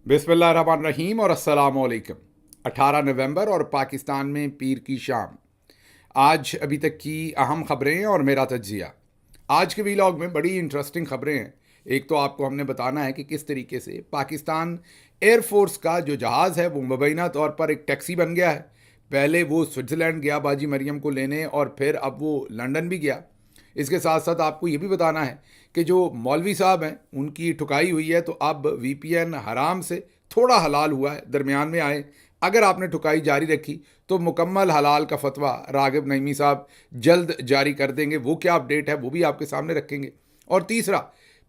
बिस्मिल्लाहिर्रहमानिर्रहीम और अस्सलामुअलैकुम। 18 नवंबर और पाकिस्तान में पीर की शाम। आज अभी तक की अहम खबरें और मेरा तज्जिया। आज के वीलॉग में बड़ी इंटरेस्टिंग खबरें हैं। एक तो आपको हमने बताना है कि किस तरीके से पाकिस्तान एयरफोर्स का जो जहाज़ है वो मुबैना तौर पर एक टैक्सी बन गया है। पहले वो स्विट्ज़रलैंड गया बाजी मरियम को लेने और फिर अब वो लंदन भी गया। इसके साथ साथ आपको ये भी बताना है कि जो मौलवी साहब हैं उनकी ठुकाई हुई है, तो अब वीपीएन हराम से थोड़ा हलाल हुआ है, दरमियान में आए। अगर आपने ठुकाई जारी रखी तो मुकम्मल हलाल का फतवा रागिब नईमी साहब जल्द जारी कर देंगे। वो क्या अपडेट है वो भी आपके सामने रखेंगे। और तीसरा,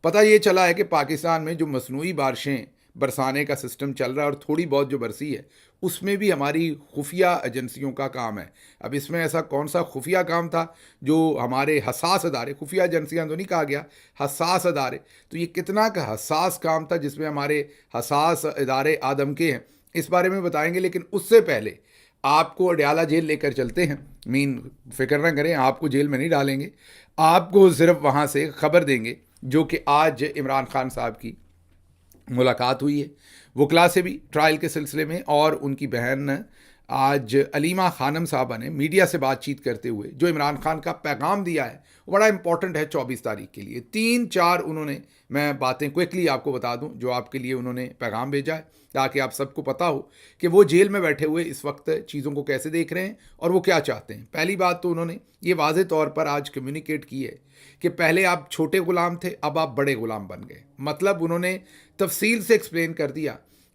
पता ये चला है कि पाकिस्तान में जो मसनूई बारिशें बरसाने का सिस्टम चल रहा है और थोड़ी बहुत जो बरसी है उसमें भी हमारी खुफिया एजेंसियों का काम है। अब इसमें ऐसा कौन सा खुफिया काम था जो हमारे हसास अदारे, खुफिया एजेंसियां तो नहीं कहा गया, हसास अदारे, तो ये कितना का हसास काम था जिसमें हमारे हसास अदारे आदम के हैं, इस बारे में बताएंगे। लेकिन उससे पहले आपको अडयाला जेल लेकर चलते हैं। मीन फिक्र ना करें, आपको जेल में नहीं डालेंगे, आपको सिर्फ वहाँ से खबर देंगे जो कि आज इमरान खान साहब की मुलाकात हुई है वकला से भी ट्रायल के सिलसिले में। और उनकी बहन आज अलीमा खानम साहबा ने मीडिया से बातचीत करते हुए जो इमरान खान का पैगाम दिया है वो बड़ा इंपॉर्टेंट है 24 तारीख के लिए। 3-4 उन्होंने, मैं बातें क्विकली आपको बता दूं जो आपके लिए उन्होंने पैगाम भेजा है ताकि आप सबको पता हो कि वो जेल में बैठे हुए इस वक्त चीज़ों को कैसे देख रहे हैं और वो क्या चाहते हैं। पहली बात तो उन्होंने ये वाज़े तौर पर आज कम्युनिकेट की है कि पहले आप छोटे गुलाम थे, अब आप बड़े गुलाम बन गए। मतलब उन्होंने तफसील से एक्सप्लेन कर दिया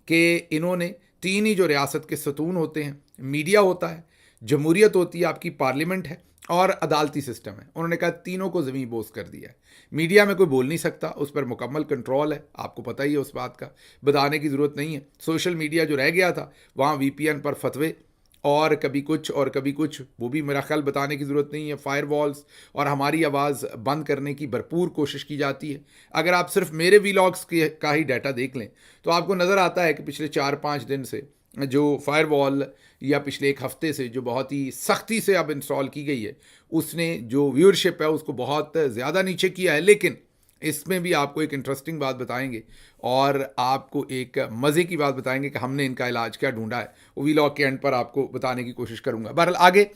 कि इन्होंने तीन ही जो रियासत के सतून होते हैं, मीडिया होता है, जमहूरियत होती है, आपकी पार्लियामेंट है और अदालती सिस्टम है, उन्होंने कहा तीनों को ज़मीन बोस कर दिया है। मीडिया में कोई बोल नहीं सकता, उस पर मुकम्मल कंट्रोल है, आपको पता ही है, उस बात का बताने की ज़रूरत नहीं है। सोशल मीडिया जो रह गया था वहाँ वीपीएन पर फतवे और कभी कुछ और कभी कुछ, वो भी मेरा ख्याल बताने की ज़रूरत नहीं है। फायरवॉल्स और हमारी आवाज़ बंद करने की भरपूर कोशिश की जाती है। अगर आप सिर्फ मेरे वीलॉग्स के का ही डाटा देख लें तो आपको नज़र आता है कि पिछले 4-5 दिन से जो फायरवॉल या पिछले एक हफ्ते से जो बहुत ही सख्ती से अब इंस्टॉल की गई है उसने जो व्यूअरशिप है उसको बहुत ज़्यादा नीचे किया है। लेकिन इसमें भी आपको एक इंटरेस्टिंग बात बताएंगे और आपको एक मज़े की बात बताएंगे कि हमने इनका इलाज क्या ढूंढा है, वो वीलॉग के एंड पर आपको बताने की कोशिश करूंगा। बहरहाल आगे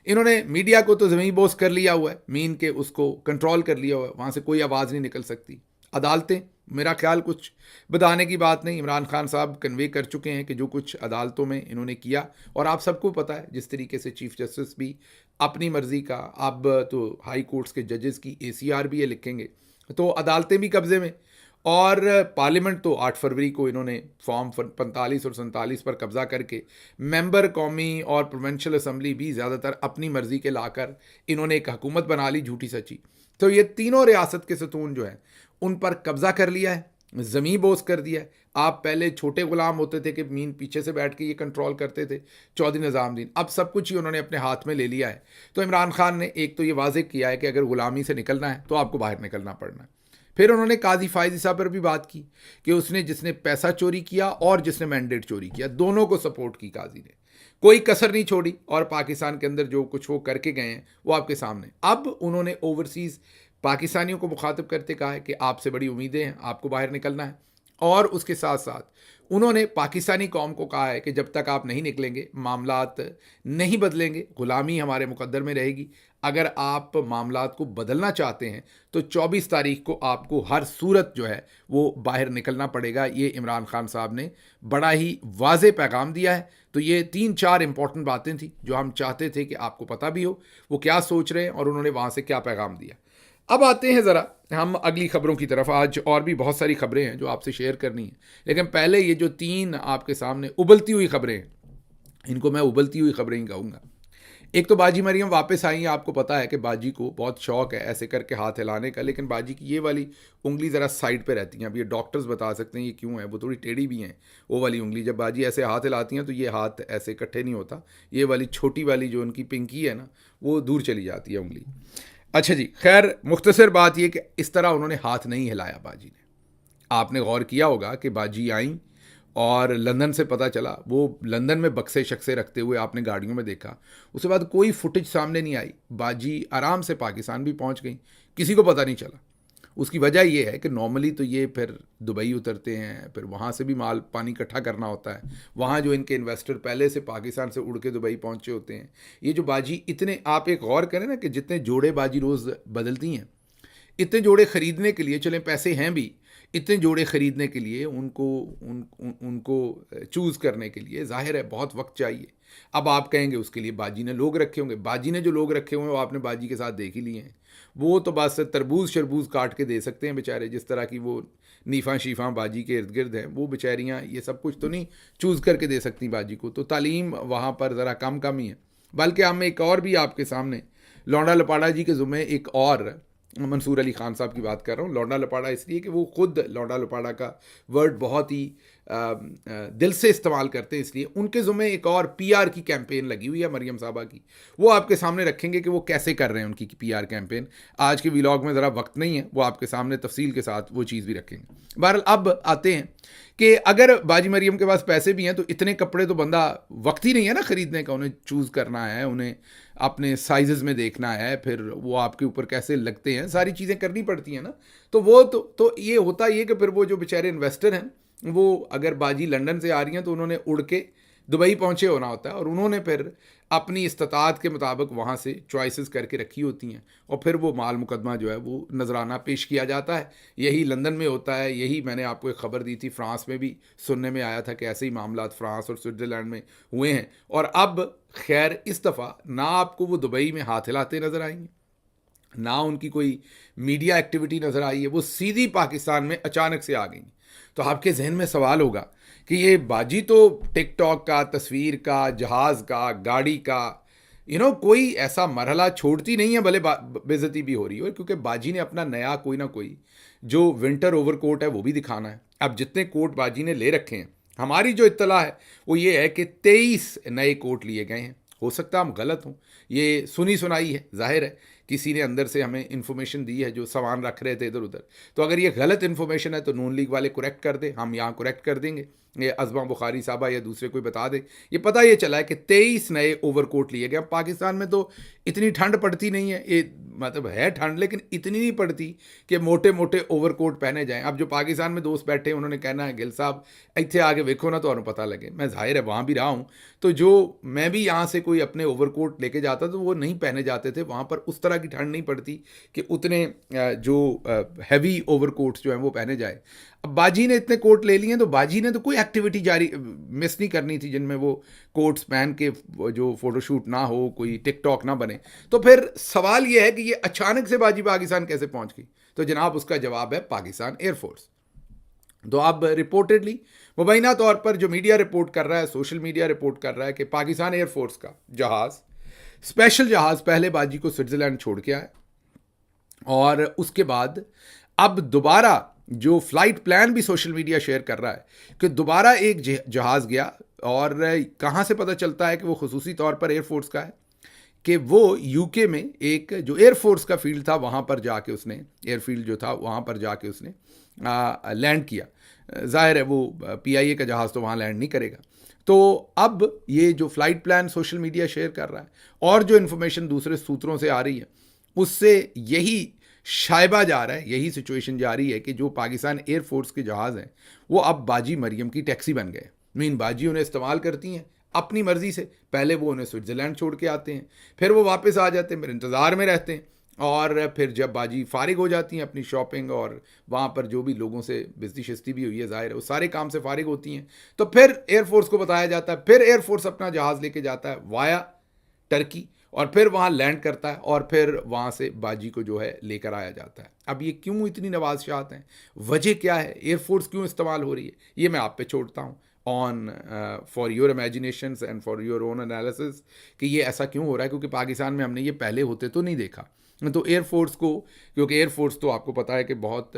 इन्होंने मीडिया को तो ज़मीन बोस कर लिया हुआ है, मीन के उसको कंट्रोल कर लिया हुआ है, वहाँ से कोई आवाज़ नहीं निकल सकती। अदालतें, मेरा ख्याल कुछ बताने की बात नहीं, इमरान खान साहब कन्वे कर चुके हैं कि जो कुछ अदालतों में इन्होंने किया, और आप सबको पता है जिस तरीके से चीफ जस्टिस भी अपनी मर्ज़ी का, अब तो हाई कोर्ट्स के जजेस की ACR भी ये लिखेंगे, तो अदालतें भी कब्ज़े में। और पार्लियामेंट तो 8 फरवरी को इन्होंने फॉर्म 45 और 47 पर कब्ज़ा करके मेंबर कौमी और प्रोविंशियल असम्बली भी ज़्यादातर अपनी मर्ज़ी के लाकर इन्होंने एक हुकूमत बना ली झूठी सच्ची। तो ये तीनों रियासत के सतून जो हैं उन पर कब्ज़ा कर लिया है, ज़मीं बोस कर दिया है। आप पहले छोटे गुलाम होते थे कि मीन पीछे से बैठ के ये कंट्रोल करते थे चौधरी निज़ामुद्दीन, अब सब कुछ ही उन्होंने अपने हाथ में ले लिया है। तो इमरान खान ने एक तो ये वाज़ेह किया है कि अगर ग़ुलामी से निकलना है तो आपको बाहर निकलना पड़ना है। फिर उन्होंने काजी फायज़ी साहब पर भी बात की कि उसने, जिसने पैसा चोरी किया और जिसने मैंडेट चोरी किया, दोनों को सपोर्ट की काजी ने, कोई कसर नहीं छोड़ी। और पाकिस्तान के अंदर जो कुछ वो करके गए हैं वो आपके सामने। अब उन्होंने ओवरसीज़ पाकिस्तानियों को मुखातिब करते कहा है कि आपसे बड़ी उम्मीदें हैं, आपको बाहर निकलना है। और उसके साथ साथ उन्होंने पाकिस्तानी कौम को कहा है कि जब तक आप नहीं निकलेंगे, मामलात नहीं बदलेंगे, ग़ुलामी हमारे मुकद्दर में रहेगी। अगर आप मामलात को बदलना चाहते हैं तो 24 तारीख को आपको हर सूरत जो है वो बाहर निकलना पड़ेगा। ये इमरान खान साहब ने बड़ा ही वाज़े पैगाम दिया है। तो ये 3-4 इंपॉर्टेंट बातें थी जो हम चाहते थे कि आपको पता भी हो वो क्या सोच रहे हैं और उन्होंने वहाँ से क्या पैगाम दिया। अब आते हैं ज़रा हम अगली खबरों की तरफ। आज और भी बहुत सारी खबरें हैं जो आपसे शेयर करनी है, लेकिन पहले ये जो 3 आपके सामने उबलती हुई खबरें हैं, इनको मैं उबलती हुई खबरें ही कहूँगा। एक तो बाजी मरियम वापस आई हैं। आपको पता है कि बाजी को बहुत शौक है ऐसे करके हाथ हिलाने का, लेकिन बाजी की ये वाली उंगली ज़रा साइड पे रहती हैं। अब ये डॉक्टर्स बता सकते हैं ये क्यों है, वो थोड़ी टेढ़ी भी हैं। वो वाली उंगली जब बाजी ऐसे हाथ हिलाती हैं तो ये हाथ ऐसे इकट्ठे नहीं होता, ये वाली छोटी वाली जो उनकी पिंकी है ना वो दूर चली जाती है उंगली। अच्छा जी, खैर मुख्तसर बात ये कि इस तरह उन्होंने हाथ नहीं हिलाया बाजी ने। आपने गौर किया होगा कि बाजी आई और लंदन से पता चला, वो लंदन में बक्से शक्से रखते हुए आपने गाड़ियों में देखा, उसके बाद कोई फुटेज सामने नहीं आई। बाजी आराम से पाकिस्तान भी पहुंच गई, किसी को पता नहीं चला। उसकी वजह ये है कि नॉर्मली तो ये फिर दुबई उतरते हैं, फिर वहाँ से भी माल पानी इकट्ठा करना होता है, वहाँ जो इनके इन्वेस्टर पहले से पाकिस्तान से उड़ के दुबई पहुँचे होते हैं। ये जो बाजी इतने, आप एक गौर करें ना कि जितने जोड़े बाजी रोज़ बदलती हैं, इतने जोड़े ख़रीदने के लिए, चलें पैसे हैं भी, इतने जोड़े ख़रीदने के लिए उनको चूज़ करने के लिए ज़ाहिर है बहुत वक्त चाहिए। अब आप कहेंगे उसके लिए बाजी ने लोग रखे होंगे। बाजी ने जो लोग रखे हुए हैं वो आपने बाजी के साथ देख ही लिए हैं। वो तो बस तरबूज शरबूज काट के दे सकते हैं बेचारे, जिस तरह की वो नीफ़ा शीफ़ा बाजी के इर्द गिर्द हैं, वो बेचारियाँ ये सब कुछ तो नहीं चूज़ करके दे सकती बाजी को। तो तालीम वहाँ पर ज़रा कम कम ही है। बल्कि हम एक और भी आपके सामने लौंडा लपाड़ा जी के ज़ुम्मे एक और मंसूर अली ख़ान साहब की बात कर रहा हूँ। लौंडा लपाड़ा इसलिए कि वो ख़ुद लौंडा लपाड़ा का वर्ड बहुत ही दिल से इस्तेमाल करते हैं, इसलिए उनके ज़ुम्मे एक और पीआर की कैंपेन लगी हुई है मरियम साहबा की। वो आपके सामने रखेंगे कि वो कैसे कर रहे हैं उनकी पीआर कैंपेन। आज के व्लॉग में ज़रा वक्त नहीं है, वो आपके सामने तफसील के साथ वो चीज़ भी रखेंगे। बहरहाल अब आते हैं कि अगर बाजी मरियम के पास पैसे भी हैं तो इतने कपड़े तो बंदा, वक्त ही नहीं है ना ख़रीदने का, उन्हें चूज़ करना है, उन्हें अपने साइज़ में देखना है, फिर वो आपके ऊपर कैसे लगते हैं, सारी चीज़ें करनी पड़ती हैं ना। तो वो तो ये होता ये कि फिर वो जो बेचारे इन्वेस्टर हैं, वो अगर बाजी लंदन से आ रही हैं तो उन्होंने उड़ के दुबई पहुँचे होना होता है, और उन्होंने फिर अपनी इस्तात के मुताबिक वहाँ से चॉइसेस करके रखी होती हैं, और फिर वो माल मुकदमा जो है वो नजराना पेश किया जाता है। यही लंदन में होता है, यही मैंने आपको एक ख़बर दी थी, फ़्रांस में भी सुनने में आया था कि ऐसे ही मामला फ़्रांस और स्विट्ज़रलैंड में हुए हैं। और अब खैर इस दफ़ा ना आपको वो दुबई में हाथ हिलाते नज़र आएंगे, ना उनकी कोई मीडिया एक्टिविटी नज़र आई है, वो सीधी पाकिस्तान में अचानक से आ गई। तो आपके जहन में सवाल होगा कि ये बाजी तो टिकटॉक का, तस्वीर का, जहाज़ का, गाड़ी का, कोई ऐसा मरहला छोड़ती नहीं है, भले बेइज्जती भी हो रही है, क्योंकि बाजी ने अपना नया कोई ना कोई जो विंटर ओवरकोट है वो भी दिखाना है। अब जितने कोट बाजी ने ले रखे हैं, हमारी जो इत्तला है वो ये है कि 23 नए कोट लिए गए हैं। हो सकता है हम गलत हों, ये सुनी सुनाई है, जाहिर है किसी ने अंदर से हमें इन्फॉर्मेशन दी है जो सामान रख रहे थे इधर उधर। तो अगर ये गलत इन्फॉर्मेशन है तो नून लीग वाले करेक्ट कर दें, हम यहाँ करेक्ट कर देंगे, ये अज़मा बुखारी साहबा या दूसरे कोई बता दे। ये पता ये चला है कि 23 नए ओवरकोट लिए गए। पाकिस्तान में तो इतनी ठंड पड़ती नहीं है, ये मतलब है ठंड लेकिन इतनी नहीं पड़ती कि मोटे मोटे ओवरकोट पहने जाएं। अब जो पाकिस्तान में दोस्त बैठे हैं उन्होंने कहना है गिल साहब इतने आगे देखो ना तो पता लगे। मैं जाहिर है वहाँ भी रहा हूँ, तो जो मैं भी यहाँ से कोई अपने ओवरकोट लेके जाता तो वो नहीं पहने जाते थे। वहाँ पर उस तरह की ठंड नहीं पड़ती कि उतने जो हैवी ओवरकोट्स जो हैं वो पहने जाए। अब बाजी ने इतने कोट ले लिए हैं तो बाजी ने तो कोई एक्टिविटी जारी मिस नहीं करनी थी जिनमें वो कोट्स पहन के जो फोटोशूट ना हो, कोई टिकटॉक ना बने। तो फिर सवाल ये है कि ये अचानक से बाजी पाकिस्तान कैसे पहुंच गई? तो जनाब उसका जवाब है पाकिस्तान एयरफोर्स। तो अब रिपोर्टेडली मुबैना तौर पर जो मीडिया रिपोर्ट कर रहा है, सोशल मीडिया रिपोर्ट कर रहा है कि पाकिस्तान एयरफोर्स का जहाज़, स्पेशल जहाज़ पहले बाजी को स्विट्ज़रलैंड छोड़ के आया, और उसके बाद अब दोबारा जो फ्लाइट प्लान भी सोशल मीडिया शेयर कर रहा है कि दोबारा एक जहाज़ गया। और कहाँ से पता चलता है कि वो खुसूसी तौर पर एयरफोर्स का है कि वो यूके में एक जो एयरफोर्स का फील्ड था वहाँ पर जाके उसने, एयरफील्ड जो था वहाँ पर जाके उसने लैंड किया। जाहिर है वो PIA का जहाज़ तो वहाँ लैंड नहीं करेगा। तो अब ये जो flight plan social media share कर रहा है और जो इन्फॉर्मेशन दूसरे सूत्रों से आ रही है, उससे यही शायबा जा रहा है, यही सिचुएशन जा रही है कि जो पाकिस्तान एयरफोर्स के जहाज़ हैं वो अब बाजी मरियम की टैक्सी बन गए। मीन बाजी उन्हें इस्तेमाल करती हैं अपनी मर्ज़ी से। पहले वो उन्हें स्विट्ज़रलैंड छोड़ के आते हैं, फिर वो वापस आ जाते हैं, फिर इंतज़ार में रहते हैं, और फिर जब बाजी फारिग हो जाती हैं अपनी शॉपिंग और वहाँ पर जो भी लोगों से बिजती शिस्ती भी हुई है, ज़ाहिर है वो सारे काम से फारिग होती हैं, तो फिर एयरफोर्स को बताया जाता है, फिर एयरफोर्स अपना जहाज़ लेके जाता है वाया टर्की, और फिर वहाँ लैंड करता है, और फिर वहाँ से बाजी को जो है लेकर आया जाता है। अब ये क्यों इतनी नवाज़शात हैं, वजह क्या है, एयरफोर्स क्यों इस्तेमाल हो रही है, ये मैं आप पे छोड़ता हूँ on for your imaginations and for your own analysis कि ये ऐसा क्यों हो रहा है। क्योंकि पाकिस्तान में हमने ये पहले होते तो नहीं देखा। तो एयरफोर्स को, क्योंकि एयरफोर्स तो आपको पता है कि बहुत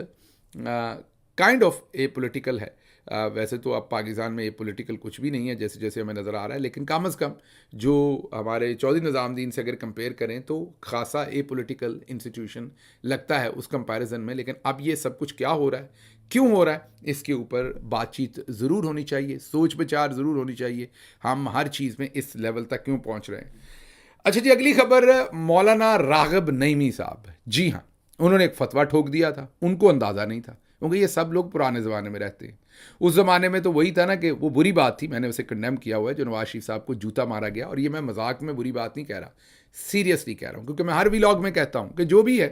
काइंड ऑफ ए पोलिटिकल है। वैसे तो अब पाकिस्तान में ये पॉलिटिकल कुछ भी नहीं है जैसे जैसे हमें नज़र आ रहा है, लेकिन कम अज़ कम जो हमारे चौधरी निज़ामुद्दीन से अगर कंपेयर करें तो खासा ए पॉलिटिकल इंस्टीट्यूशन लगता है उस कंपैरिजन में। लेकिन अब ये सब कुछ क्या हो रहा है, क्यों हो रहा है, इसके ऊपर बातचीत ज़रूर होनी चाहिए, सोच विचार ज़रूर होनी चाहिए, हम हर चीज़ में इस लेवल तक क्यों पहुँच रहे हैं। अच्छा जी, अगली खबर मौलाना राग़िब नईमी साहब। जी हाँ, उन्होंने एक फतवा ठोक दिया था, उनको अंदाज़ा नहीं था, क्योंकि ये सब लोग पुराने ज़माने में रहते हैं। उस ज़माने में तो वही था ना कि वो बुरी बात थी, मैंने उसे कंडेम किया हुआ है जो नवाज शरीफ साहब को जूता मारा गया, और ये मैं मजाक में बुरी बात नहीं कह रहा, सीरियसली कह रहा हूँ, क्योंकि मैं हर व्लॉग में कहता हूँ कि जो भी है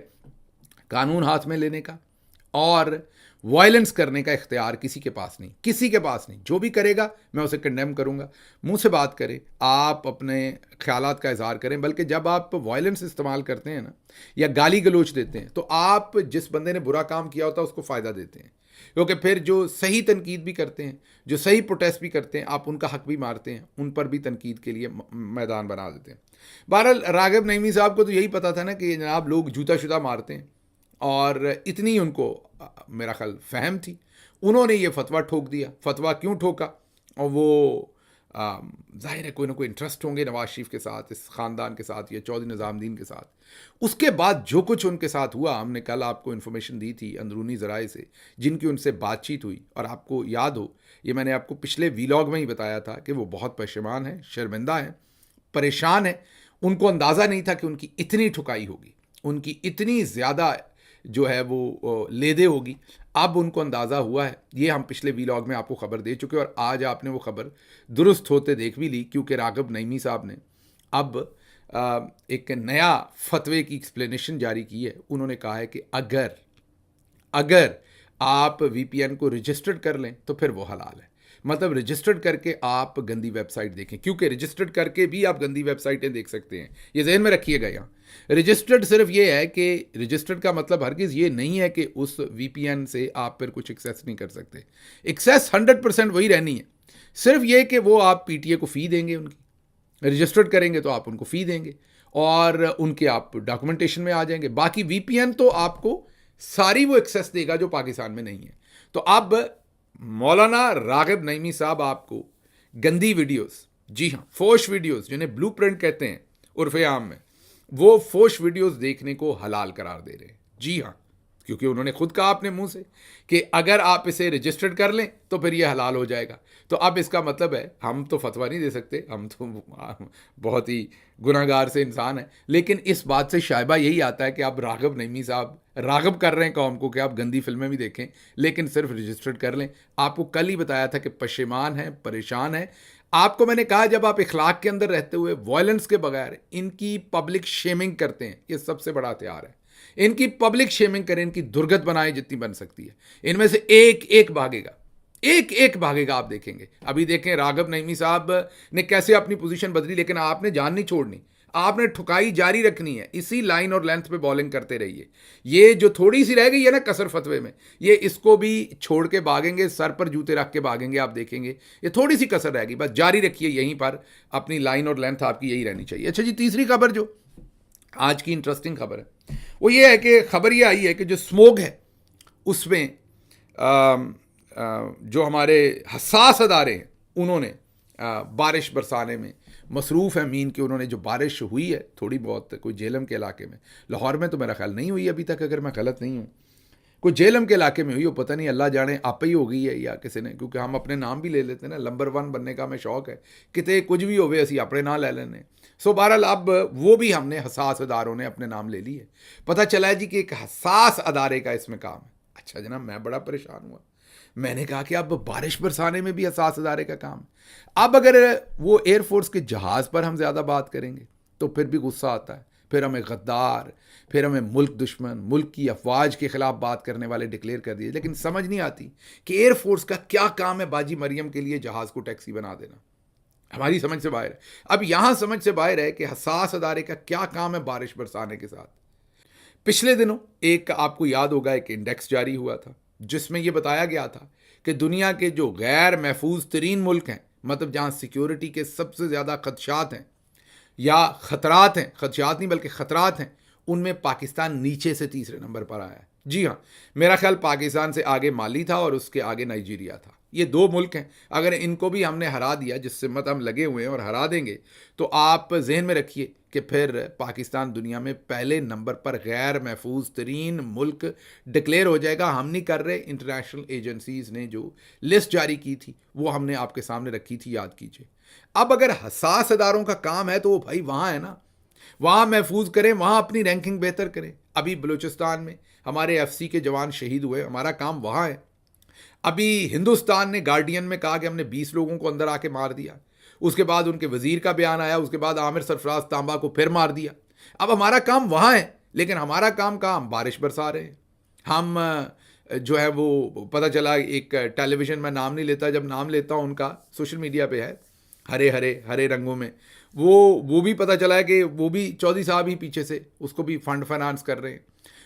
कानून हाथ में लेने का और वायलेंस करने का इख्तियार किसी के पास नहीं, किसी के पास नहीं। जो भी करेगा मैं उसे कंडेम करूंगा। मुंह से बात करें, आप अपने ख्यालात का इजहार करें, बल्कि जब आप वायलेंस इस्तेमाल करते हैं ना या गाली गलोच देते हैं, तो आप जिस बंदे ने बुरा काम किया होता है उसको फ़ायदा देते हैं, क्योंकि फिर जो सही तनकीद भी करते हैं, जो सही प्रोटेस्ट भी करते हैं, आप उनका हक भी मारते हैं, उन पर भी तनकीद के लिए मैदान बना देते हैं। बहरहाल रागिब नईमी साहब को तो यही पता था ना कि जनाब लोग जूता शुदा मारते हैं, और इतनी उनको मेरा ख्याल फहम थी, उन्होंने ये फतवा ठोक दिया। फतवा क्यों ठोका? और वो जाहिर है कोई ना कोई इंटरेस्ट होंगे नवाज शरीफ के साथ, इस ख़ानदान के साथ या चौधरी निज़ामुद्दीन के साथ। उसके बाद जो कुछ उनके साथ हुआ, हमने कल आपको इन्फॉर्मेशन दी थी अंदरूनी ज़राए से जिनकी उनसे बातचीत हुई, और आपको याद हो ये मैंने आपको पिछले वीलॉग में ही बताया था कि वो बहुत परेशान हैं, शर्मिंदा हैं, परेशान हैं। उनको अंदाज़ा नहीं था कि उनकी इतनी ठुकाई होगी, उनकी इतनी ज़्यादा जो है वो लेदे होगी। अब उनको अंदाज़ा हुआ है। ये हम पिछले वीलॉग में आपको खबर दे चुके, और आज आपने वो खबर दुरुस्त होते देख भी ली, क्योंकि रागिब नईमी साहब ने अब एक नया फतवे की एक्सप्लेनेशन जारी की है। उन्होंने कहा है कि अगर आप वीपीएन को रजिस्टर्ड कर लें तो फिर वो हलाल है। मतलब रजिस्टर्ड करके आप गंदी वेबसाइट देखें, क्योंकि रजिस्टर्ड करके भी आप गंदी वेबसाइटें देख सकते हैं, ये जहन में रखिएगा। यहाँ रजिस्टर्ड सिर्फ ये है कि रजिस्टर्ड का मतलब हरगिज़ ये नहीं है कि उस वीपीएन से आप फिर कुछ एक्सेस नहीं कर सकते। एक्सेस 100% वही रहनी है, सिर्फ ये कि वो आप पीटीए को फ़ी देंगे, उनकी रजिस्टर्ड करेंगे तो आप उनको फ़ी देंगे और उनके आप डॉक्यूमेंटेशन में आ जाएंगे। बाकी वीपीएन तो आपको सारी वो एक्सेस देगा जो पाकिस्तान में नहीं है। तो अब मौलाना रागिब नईमी साहब आपको गंदी वीडियोस, जी हाँ फोश वीडियोस, जिन्हें ब्लूप्रिंट कहते हैं उर्फ़े आम में, वो फोश वीडियोस देखने को हलाल करार दे रहे हैं। जी हाँ, क्योंकि उन्होंने खुद कहा अपने मुंह से कि अगर आप इसे रजिस्टर्ड कर लें तो फिर ये हलाल हो जाएगा। तो अब इसका मतलब है, हम तो फतवा नहीं दे सकते, हम तो बहुत ही गुनाहगार से इंसान हैं, लेकिन इस बात से शायबा यही आता है कि अब रागिब नईमी साहब रागिब कर रहे हैं कौम को कि आप गंदी फिल्में भी देखें, लेकिन सिर्फ रजिस्टर्ड कर लें। आपको कल ही बताया था कि पशेमान हैं, परेशान हैं। आपको मैंने कहा जब आप इखलाक के अंदर रहते हुए वायलेंस के बगैर इनकी पब्लिक शेमिंग करते हैं, ये सबसे बड़ा हथियार है। इनकी पब्लिक शेमिंग करें, इनकी दुर्गत बनाएं जितनी बन सकती है। इनमें से एक एक भागेगा, एक एक भागेगा। आप देखेंगे, अभी देखें रागिब नईमी साहब ने कैसे अपनी पोजीशन बदली, लेकिन आपने जान नहीं छोड़नी, आपने ठुकाई जारी रखनी है। इसी लाइन और लेंथ पे बॉलिंग करते रहिए। ये जो थोड़ी सी रह गई है ना कसर फतवे में, ये इसको भी छोड़ के भागेंगे, सर पर जूते रख के भागेंगे। आप देखेंगे ये थोड़ी सी कसर रहेगी, बस जारी रखिए यहीं पर, अपनी लाइन और लेंथ आपकी यही रहनी चाहिए। अच्छा जी, तीसरी खबर जो आज की इंटरेस्टिंग खबर है वो ये है कि खबर ये आई है कि जो स्मोग है उसमें जो हमारे हसास अदारे हैं उन्होंने बारिश बरसाने में मसरूफ़ है। मीन कि उन्होंने जो बारिश हुई है थोड़ी बहुत कोई जेलम के इलाके में, लाहौर में तो मेरा ख्याल नहीं हुई अभी तक, अगर मैं गलत नहीं हूँ, कोई जेलम के इलाके में हुई हो, पता नहीं अल्लाह जाने आप ही हो गई है या किसी ने, क्योंकि हम अपने नाम भी ले लेते हैं ना, नंबर 1 बनने का हमें शौक है, कितने कुछ भी होवे असी अपने नाम ले लेने। सो बहरहाल अब वो भी हमने हसास अदारों ने अपने नाम ले लिए। पता चला है जी कि एक हसास अदारे का इसमें काम है। अच्छा जनाब, मैं बड़ा परेशान हुआ, मैंने कहा कि अब बारिश बरसाने में भी हसास अदारे का काम है। अब अगर वो एयरफोर्स के जहाज़ पर हम ज़्यादा बात करेंगे तो फिर भी गुस्सा आता है, फिर हमें गद्दार, फिर हमें मुल्क दुश्मन, मुल्क की अफवाज के ख़िलाफ़ बात करने वाले डिक्लेयर कर दिए। लेकिन समझ नहीं आती कि एयरफोर्स का क्या काम है बाजी मरियम के लिए जहाज़ को टैक्सी बना देना, हमारी समझ से बाहर है। अब यहाँ समझ से बाहर है कि हसास अदारे का क्या काम है बारिश बरसाने के साथ। पिछले दिनों एक आपको याद होगा एक इंडेक्स जारी हुआ था जिसमें यह बताया गया था कि दुनिया के जो गैर महफूज तरीन मुल्क हैं, मतलब जहाँ सिक्योरिटी के सबसे ज़्यादा खदशात हैं या ख़तरात हैं, खदशात नहीं बल्कि ख़तरात हैं, उनमें पाकिस्तान नीचे से तीसरे नंबर पर आया है। जी हाँ, मेरा ख्याल पाकिस्तान से आगे माली था और उसके आगे नाइजीरिया था। ये 2 मुल्क हैं, अगर इनको भी हमने हरा दिया, जिससे मत हम लगे हुए हैं और हरा देंगे, तो आप जहन में रखिए कि फिर पाकिस्तान दुनिया में पहले नंबर पर गैर महफूज तरीन मुल्क डिक्लेयर हो जाएगा। हम नहीं कर रहे, इंटरनेशनल एजेंसीज़ ने जो लिस्ट जारी की थी वो हमने आपके सामने रखी थी, याद कीजिए। अब अगर हसास अदारों का काम है तो वो भाई वहाँ है ना, वहाँ महफूज करें, वहाँ अपनी रैंकिंग बेहतर करें। अभी बलूचिस्तान में हमारे एफसी के जवान शहीद हुए, हमारा काम वहाँ है। अभी हिंदुस्तान ने गार्डियन में कहा कि हमने 20 लोगों को अंदर आके मार दिया। उसके बाद उनके वजीर का बयान आया, उसके बाद आमिर सरफराज तांबा को फिर मार दिया। अब हमारा काम वहाँ है, लेकिन हमारा काम कहाँ, हम बारिश बरसा रहे हैं। हम जो है वो पता चला एक टेलीविज़न में नाम नहीं लेता, जब नाम लेता हूँ उनका सोशल मीडिया पे है, हरे हरे हरे रंगों में, वो भी पता चला है कि वो भी चौधरी साहब ही पीछे से उसको भी फंड फाइनेंस कर रहे हैं।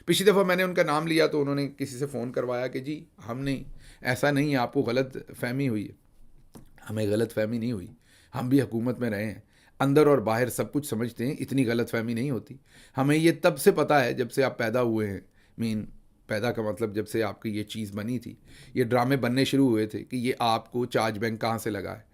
पिछली दफ़ा मैंने उनका नाम लिया तो उन्होंने किसी से फ़ोन करवाया कि जी हम नहीं, ऐसा नहीं है, आपको गलत फहमी हुई है। हमें गलत फहमी नहीं हुई, हम भी हुकूमत में रहे हैं, अंदर और बाहर सब कुछ समझते हैं, इतनी गलत फहमी नहीं होती। हमें ये तब से पता है जब से आप पैदा हुए हैं, मीन पैदा का मतलब जब से आपकी ये चीज़ बनी थी, ये ड्रामे बनने शुरू हुए थे कि ये आपको चार्ज बैंक कहाँ से लगा है।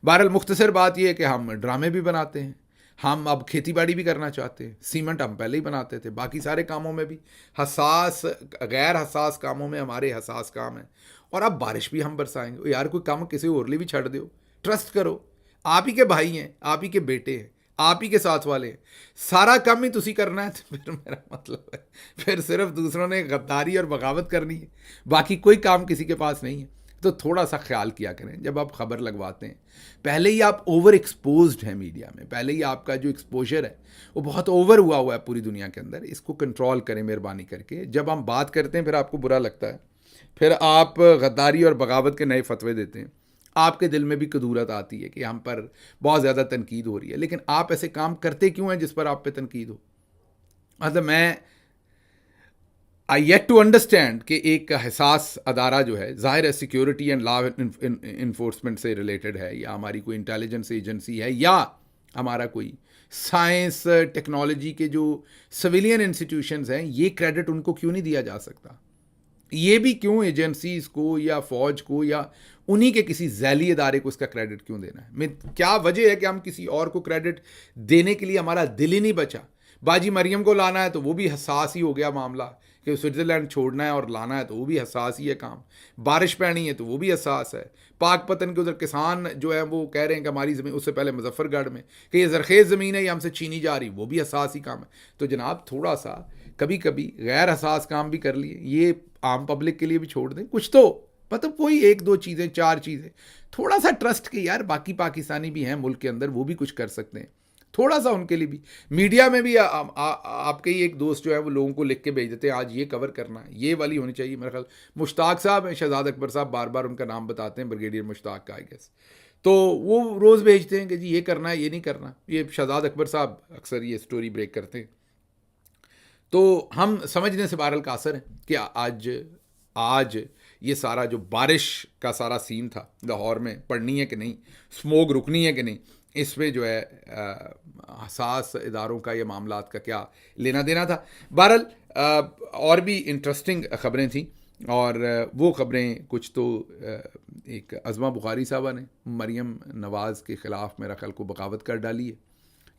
बहरहाल मुख्तसर बात ये है कि हम ड्रामे भी बनाते हैं, हम अब खेती बाड़ी भी करना चाहते हैं। सीमेंट हम पहले ही बनाते थे, बाकी सारे कामों में भी हसास, गैर हसास कामों में हमारे हसास काम है। और अब बारिश भी हम बरसाएंगे। यार कोई काम किसी और लिए भी छड़ दो, ट्रस्ट करो, आप ही के भाई हैं, आप ही के बेटे हैं, आप ही के साथ वाले हैं, सारा काम ही तुसी करना है। तो फिर मेरा मतलब है फिर सिर्फ दूसरों ने गद्दारी और बगावत करनी है, बाकी कोई काम किसी के पास नहीं है। तो थोड़ा सा ख्याल किया करें जब आप खबर लगवाते हैं। पहले ही आप ओवर एक्सपोज्ड हैं मीडिया में, पहले ही आपका जो एक्सपोजर है वो बहुत ओवर हुआ है पूरी दुनिया के अंदर। इसको कंट्रोल करें मेहरबानी करके। जब हम बात करते हैं फिर आपको बुरा लगता है, फिर आप गद्दारी और बगावत के नए फतवे देते हैं, आपके दिल में भी कदूरत आती है कि हम पर बहुत ज़्यादा तनकीद हो रही है, लेकिन आप ऐसे काम करते क्यों हैं जिस पर आप पे तनकीद हो। मतलब मैं आई येट टू अंडरस्टैंड कि एक हसास अदारा जो है, ज़ाहिर है सिक्योरिटी एंड लॉ इन्फोर्समेंट से रिलेटेड है, या हमारी कोई इंटेलिजेंस एजेंसी है, या हमारा कोई साइंस टेक्नोलॉजी के जो सिविलियन इंस्टीट्यूशंस हैं, ये क्रेडिट उनको क्यों नहीं दिया जा सकता। ये भी क्यों एजेंसीज को या फौज को या उन्हीं के किसी जैली इदारे को इसका क्रेडिट क्यों देना है। मैं क्या वजह है कि हम किसी और को क्रेडिट देने के लिए हमारा दिल ही नहीं बचा। बाजी मरियम को लाना है तो वो भी हसास ही हो गया मामला, कि स्विट्ज़रलैंड छोड़ना है और लाना है तो वो भी हसास ही है काम। बारिश पैनी है तो वो भी हसास है। पाक पतन के उधर किसान जो है वो कह रहे हैं कि हमारी ज़मीन, उससे पहले मुजफ्फरगढ़ में कि ये ज़रखेज़ ज़मीन है, ये हमसे छीनी जा रही, वो भी हसास ही काम है। तो जनाब थोड़ा सा कभी कभी गैर हसास काम भी कर लिए, ये आम पब्लिक के लिए भी छोड़ दें कुछ। तो मतलब कोई एक दो चीज़ें, चार चीज़ें, थोड़ा सा ट्रस्ट के, यार बाकी पाकिस्तानी भी हैं मुल्क के अंदर, वो भी कुछ कर सकते हैं, थोड़ा सा उनके लिए भी। मीडिया में भी आपके ही एक दोस्त जो है वो लोगों को लिख के भेज देते हैं आज ये कवर करना है, ये वाली होनी चाहिए। मेरा ख्याल मुश्ताक साहब हैं, शहजाद अकबर साहब बार बार उनका नाम बताते हैं, ब्रिगेडियर मुश्ताक का आई गेस। तो वो रोज़ भेजते हैं कि जी ये करना है, ये नहीं करना। ये शहजाद अकबर साहब अक्सर ये स्टोरी ब्रेक करते हैं। तो हम समझने से बहरहाल का असर है कि आज ये सारा जो बारिश का सारा सीन था लाहौर में, पड़नी है कि नहीं, स्मोक रुकनी है कि नहीं, इसमें जो है हसास इदारों का, ये मामलात का क्या लेना देना था। बहरहाल और भी इंटरेस्टिंग ख़बरें थीं, और वो ख़बरें कुछ तो एक अज़मा बुखारी साहबा ने मरियम नवाज़ के ख़िलाफ़ मेरा ख्याल को बगावत कर डाली है,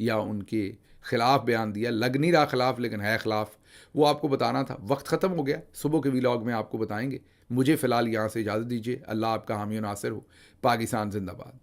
या उनके ख़िलाफ़ बयान दिया, लग नहीं रहा ख़िलाफ़ लेकिन है ख़िलाफ़। वो आपको बताना था, वक्त ख़त्म हो गया, सुबह के व्लॉग में आपको बताएंगे। मुझे फ़िलहाल यहाँ से इजाज़त दीजिए। अल्लाह आपका हामी और नासिर हो। पाकिस्तान जिंदाबाद।